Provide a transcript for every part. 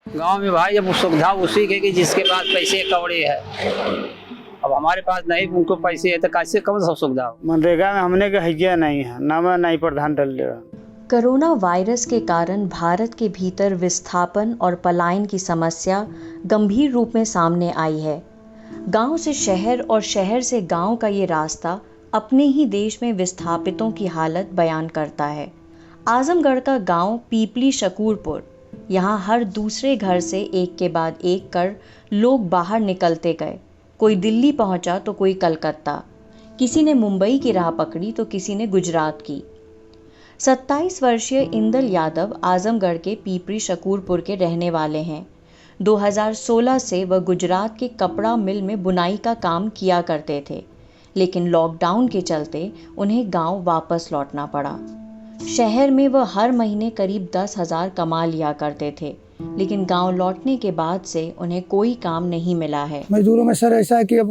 गांव में भाई अब सुविधा उसी के कि जिसके पास पैसे कौड़े है। अब हमारे पास नहीं, उनको पैसे है तो कैसे कौन सा सुविधा हो। मनरेगा में हमने के हैया नहीं है, ना में नहीं प्रधान डल रहा। कोरोना वायरस के कारण भारत के भीतर विस्थापन और पलायन की समस्या गंभीर रूप में सामने आई है। गांव से शहर और शहर से गांव का ये रास्ता अपने ही देश में विस्थापितों की हालत बयान करता है। आजमगढ़ का गांव पीपली शकूरपुर, यहाँ हर दूसरे घर से एक के बाद एक कर लोग बाहर निकलते गए। कोई दिल्ली पहुंचा तो कोई कलकत्ता, किसी ने मुंबई की राह पकड़ी तो किसी ने गुजरात की। 27 वर्षीय इंदल यादव आजमगढ़ के पीपली शकूरपुर के रहने वाले हैं। 2016 से वह गुजरात के कपड़ा मिल में बुनाई का काम किया करते थे, लेकिन लॉकडाउन के चलते उन्हें गांव वापस लौटना पड़ा। शहर में वह हर महीने करीब 10,000 कमा लिया करते थे, लेकिन गांव लौटने के बाद से उन्हें कोई काम नहीं मिला है। मजदूरों में सर ऐसा है कि अब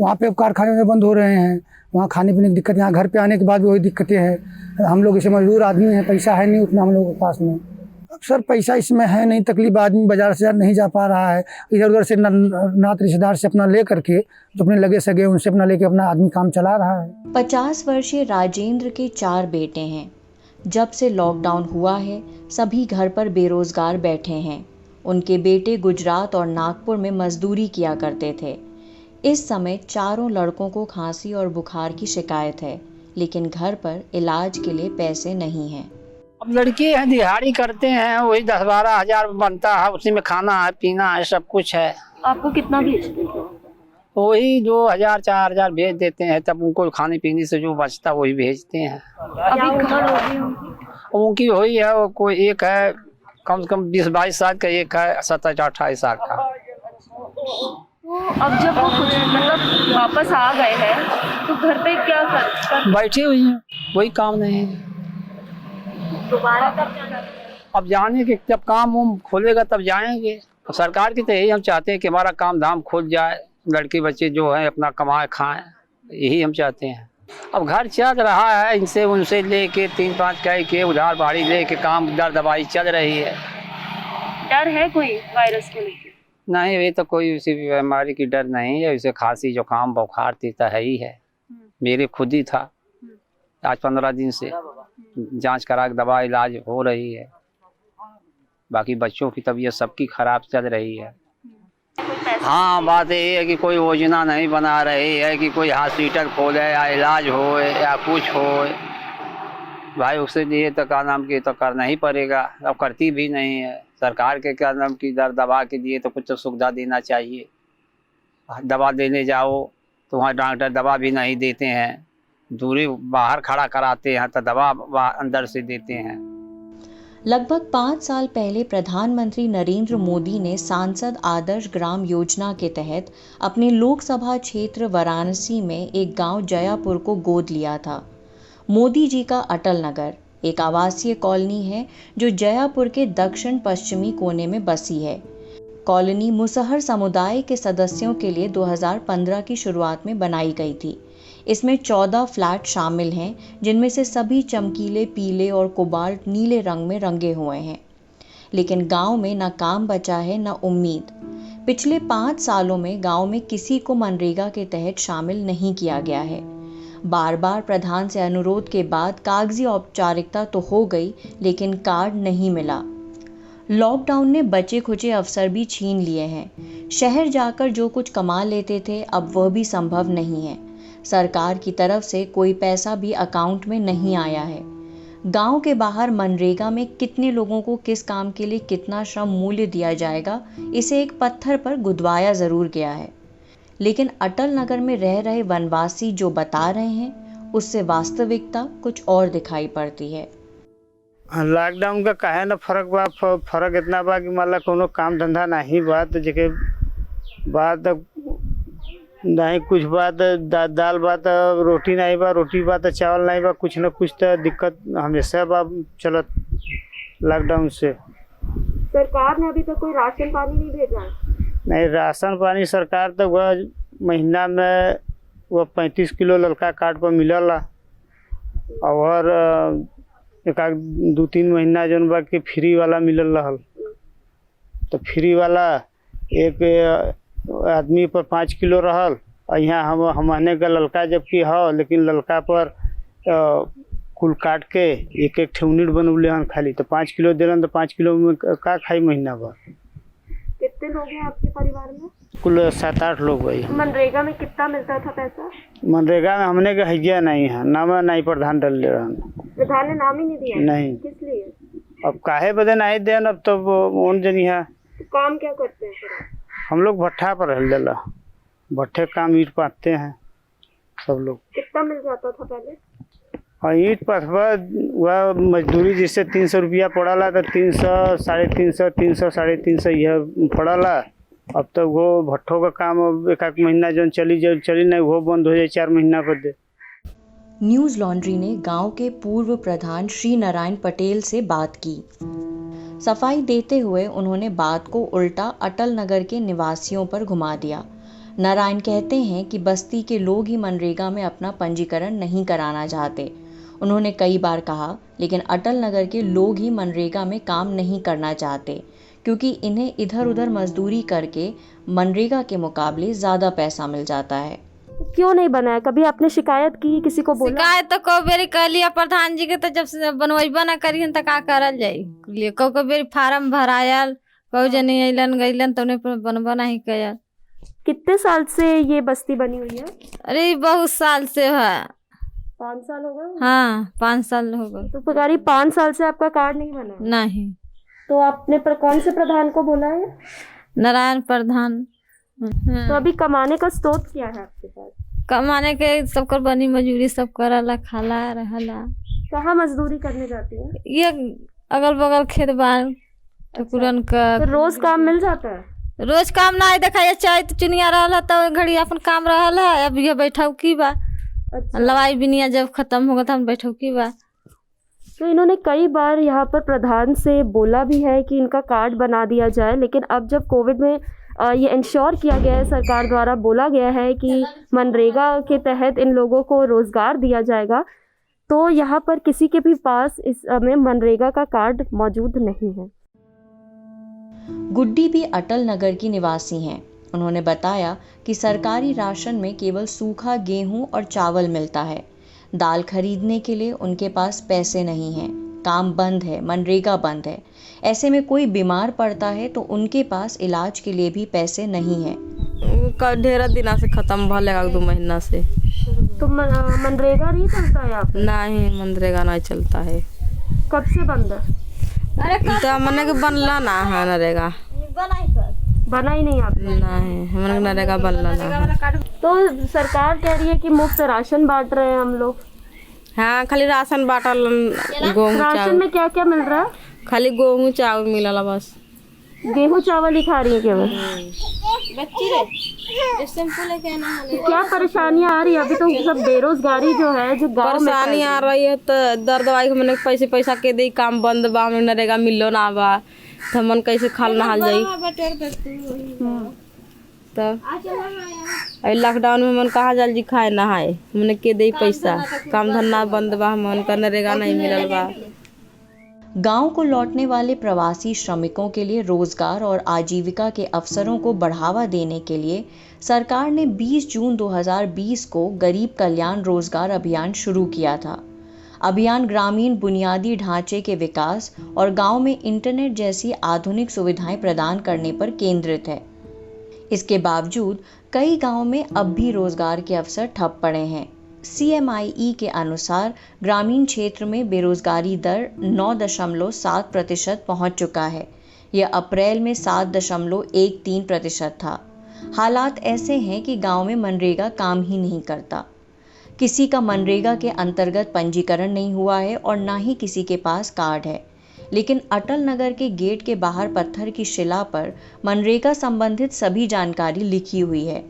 वहाँ पे कारखाने बंद हो रहे हैं, वहाँ खाने पीने की दिक्कत, यहाँ घर पे आने के बाद भी वही दिक्कतें हैं। हम लोग इसे मजदूर आदमी हैं, पैसा है नहीं उतना हम लोगों के पास में। अब सर पैसा इसमें है नहीं, तकलीफ आदमी बाजार से नहीं जा पा रहा है। इधर उधर से नात रिश्तेदार से अपना ले करके जो अपने लगे सगे उनसे अपना लेके अपना आदमी काम चला रहा है। 50 वर्षीय राजेंद्र के 4 बेटे हैं। जब से लॉकडाउन हुआ है सभी घर पर बेरोजगार बैठे हैं। उनके बेटे गुजरात और नागपुर में मजदूरी किया करते थे। इस समय चारों लड़कों को खांसी और बुखार की शिकायत है, लेकिन घर पर इलाज के लिए पैसे नहीं हैं। अब लड़के हैं, दिहाड़ी करते हैं, वही 10-12 हजार बनता है, उसी में खाना है पीना है सब कुछ है। आपको कितना भेजते थे? वही 2,000-4,000 भेज देते हैं, तब उनको खाने पीने से जो बचता वही भेजते हैं। अभी उम्र होगी उनकी? उनकी वही है, वो कोई एक है कम से कम 20-22 साल का, एक है 27-28 साल का। तो अब जब वो कुछ मतलब वापस आ गए हैं तो घर पे क्या कर बैठी हुई हैं, वही काम नहीं है। दोबारा कब जाना? अब जाने के जब काम उम खोलेगा तब जाएंगे। सरकार की तो यही हम चाहते हैं कि हमारा काम धाम खुल जाए, लड़के बच्चे जो है अपना कमाए खाएं, यही हम चाहते हैं। अब घर चल रहा है, इनसे उनसे लेके 3-5 कह के उधार बाड़ी लेके काम दर दवाई चल रही है। डर है कोई वायरस को लेकर? नहीं, वे तो कोई उसी बीमारी की डर नहीं है। उसे खांसी जुकाम बुखार तो है ही है। मेरे खुद ही था, आज 15 दिन से जांच करा के दवा इलाज हो रही है। बाकी बच्चों की तबीयत सबकी खराब चल रही है। हाँ, बात ये है कि कोई योजना नहीं बना रही है कि कोई हॉस्पिटल खोले या इलाज हो या कुछ हो। भाई उससे लिए तो क्या नाम की तो करना ही पड़ेगा, अब करती भी नहीं है। सरकार के क्या नाम की दर दवा के लिए तो कुछ तो सुविधा देना चाहिए। दवा देने जाओ तो वहाँ डॉक्टर दवा भी नहीं देते हैं, दूरी बाहर खड़ा कराते हैं तो दवा अंदर से देते हैं। लगभग 5 साल पहले प्रधानमंत्री नरेंद्र मोदी ने सांसद आदर्श ग्राम योजना के तहत अपने लोकसभा क्षेत्र वाराणसी में एक गांव जयापुर को गोद लिया था। मोदी जी का अटल नगर एक आवासीय कॉलोनी है जो जयापुर के दक्षिण पश्चिमी कोने में बसी है। कॉलोनी मुसहर समुदाय के सदस्यों के लिए 2015 की शुरुआत में बनाई गई थी। इसमें 14 फ्लैट शामिल हैं, जिनमें से सभी चमकीले पीले और कोबाल्ट नीले रंग में रंगे हुए हैं। लेकिन गांव में न काम बचा है न उम्मीद। पिछले 5 सालों में गांव में किसी को मनरेगा के तहत शामिल नहीं किया गया है। बार बार प्रधान से अनुरोध के बाद कागजी औपचारिकता तो हो गई, लेकिन कार्ड नहीं मिला। लॉकडाउन ने बचे खुचे अवसर भी छीन लिए हैं। शहर जाकर जो कुछ कमा लेते थे अब वह भी संभव नहीं है। सरकार की तरफ से कोई पैसा भी अकाउंट में नहीं आया है। गांव के बाहर मनरेगा में कितने लोगों को किस काम के लिए कितना श्रम मूल्य दिया जाएगा, इसे एक पत्थर पर गुदवाया जरूर गया है। लेकिन अटल नगर में रह रहे वनवासी जो बता रहे हैं उससे वास्तविकता कुछ और दिखाई पड़ती है। लॉकडाउन का काहे ना फर्क इतना बा कि मतलब कोनो काम धंधा नहीं बा तो जेके बात नहीं, कुछ बात दाल बात रोटी नहीं बा, रोटी बात चावल नहीं बा, कुछ न कुछ तो दिक्कत हमेशा बा चलत लॉकडाउन से। सरकार ने अभी तक कोई राशन पानी नहीं भेजा है? नहीं, राशन पानी सरकार तो वह महीना में वह 35 किलो ललका कार्ड पर मिलला और एक 2-3 महीना जौन बा कि फ्री वाला मिलल रहल। तो फ्री वाला एक आदमी पर 5 किलो रहल, और यहाँ हमने का ललका जबकि हो, लेकिन ललका पर कुल काट के एक एक यूनिट बनौले हन खाली, तो 5 किलो दे तो 5 किलो में का खाई महीना भर। कितने लोग हैं आपके परिवार में? कुल 7-8 लोग भाई। मनरेगा में कितना मिलता था पैसा? मनरेगा में हमने का हैया नहीं है, नाम नहीं प्रधान डल ले रहन। प्रधान ने नाम ही नहीं दिया? नहीं। किस लिए? अब काहे बदे नहीं देन, अब तो ओन जनी है। तो काम क्या करते हैं फिर? हम लोग भट्ठा पर रह लेला, भट्ठे काम ईट पाते हैं सब लोग। कितना मिल जाता था पहले? और ईट पथवा वह मजदूरी जैसे 300 रुपया पड़ाला, तो 300, 350, 300, 350 यह पड़ाला। अब तो वो भट्ठों का काम अब एक महीना जो चली नहीं, वो बंद हो जाए 4 महीना पर दे। न्यूज़ लॉन्ड्री ने गांव के पूर्व प्रधान श्री नारायण पटेल से बात की। सफाई देते हुए उन्होंने बात को उल्टा अटल नगर के निवासियों पर घुमा दिया। नारायण कहते हैं कि बस्ती के लोग ही मनरेगा में अपना पंजीकरण नहीं कराना चाहते। उन्होंने कई बार कहा, लेकिन अटल नगर के लोग ही मनरेगा में काम नहीं करना चाहते, क्योंकि इन्हें इधर उधर मजदूरी करके मनरेगा के मुकाबले ज़्यादा पैसा मिल जाता है। क्यों नहीं बनाया? कभी आपने शिकायत की, किसी को बोला? शिकायत तो को बेरी कर लिया प्रधान जी के, तो जब से बनवाइबा ना करियन तो का करल जाई। को बेरी फार्म भरायल, को जनी अइलन गइलन तो उन्हें बनवा नहीं कया। कितने साल से ये बस्ती बनी हुई है? अरे बहुत साल से है। 5 साल हो गए? हाँ 5 साल हो गए। तो करीब 5 साल से आपका कार्ड नहीं बना? नहीं। तो आपने कौन से प्रधान को बोला है? नारायण प्रधान। तो अभी कमाने का स्रोत क्या है आपके पास? कमाने के सबकर बनी मजदूरी सब करला, खाला रहला। कहाँ मजदूरी करने जाती है? ये अगल बगल खेत बान टकुरन का। तो रोज काम मिल जाता है? रोज काम ना देखा, चाय तो चुनिया रहा तो घड़ी अपन काम रहा है। अब ये बैठा की बा। अच्छा। लवाई बिनिया जब खत्म होगा तो हम बैठो की बा। तो इन्होंने कई बार यहाँ पर प्रधान से बोला भी है कि इनका कार्ड बना दिया जाए, लेकिन अब जब कोविड में ये इंश्योर किया गया है, सरकार द्वारा बोला गया है कि मनरेगा के तहत इन लोगों को रोजगार दिया जाएगा, तो यहाँ पर किसी के भी पास इस में मनरेगा का कार्ड मौजूद नहीं है। गुड्डी भी अटल नगर की निवासी हैं। उन्होंने बताया कि सरकारी राशन में केवल सूखा गेहूं और चावल मिलता है। दाल खरीदने के लिए उनके पास पैसे नहीं हैं। काम बंद है, मनरेगा बंद है। ऐसे में कोई बीमार पड़ता है तो उनके पास इलाज के लिए भी पैसे नहीं हैं। ढेर दिन से खत्म भलेगा 2 महीना से। तो मनरेगा नहीं चलता है आप? नहीं, मनरेगा नहीं चलता है। कब से बंद है? तो मने के बनला ना है नरेगा। बना ही नहीं आपने? नहीं, हमने नरेगा बनला ना। तो सरकार कह रही है कि मुफ्त राशन बांट रहे हैं हम लोग। हाँ, खाली राशन बांटल, गेहूं राशन चावल। में क्या क्या मिल रहा है? खाली गेहूं चावल मिलला बस। गेहूं चावल ही खा रही है केवल? बच्ची रे शैम्पू लेके आना है। क्या परेशानियां आ रही है? अभी तो सब बेरोजगारी जो है, जो गांव में परेशानी आ रही है, तो दर दवाई हमने पैसा के दे, काम बंद बा, हमने नरेगा मिलो ना बा, तो मन कैसे खाल नहाल जाई। तो लॉकडाउन में मन कहाँ जल्दी खाए नहाए, हमने के दे पैसा, काम धंधा बंद बा, मन का नरेगा नहीं मिलल बा। गांव को लौटने वाले प्रवासी श्रमिकों के लिए रोजगार और आजीविका के अवसरों को बढ़ावा देने के लिए सरकार ने 20 जून 2020 को गरीब कल्याण रोजगार अभियान शुरू किया था। अभियान ग्रामीण बुनियादी ढांचे के विकास और गांव में इंटरनेट जैसी आधुनिक सुविधाएं प्रदान करने पर केंद्रित है। इसके बावजूद कई गांवों में अब भी रोजगार के अवसर ठप पड़े हैं। CMIE के अनुसार ग्रामीण क्षेत्र में बेरोजगारी दर 9.7% पहुंच चुका है। यह अप्रैल में 7.13% था। हालात ऐसे हैं कि गांव में मनरेगा काम ही नहीं करता। किसी का मनरेगा के अंतर्गत पंजीकरण नहीं हुआ है और ना ही किसी के पास कार्ड है। लेकिन अटल नगर के गेट के बाहर पत्थर की शिला पर मनरेगा संबंधित सभी जानकारी लिखी हुई है।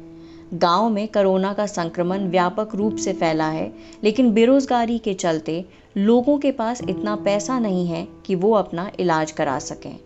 गांव में कोरोना का संक्रमण व्यापक रूप से फैला है, लेकिन बेरोजगारी के चलते लोगों के पास इतना पैसा नहीं है कि वो अपना इलाज करा सकें।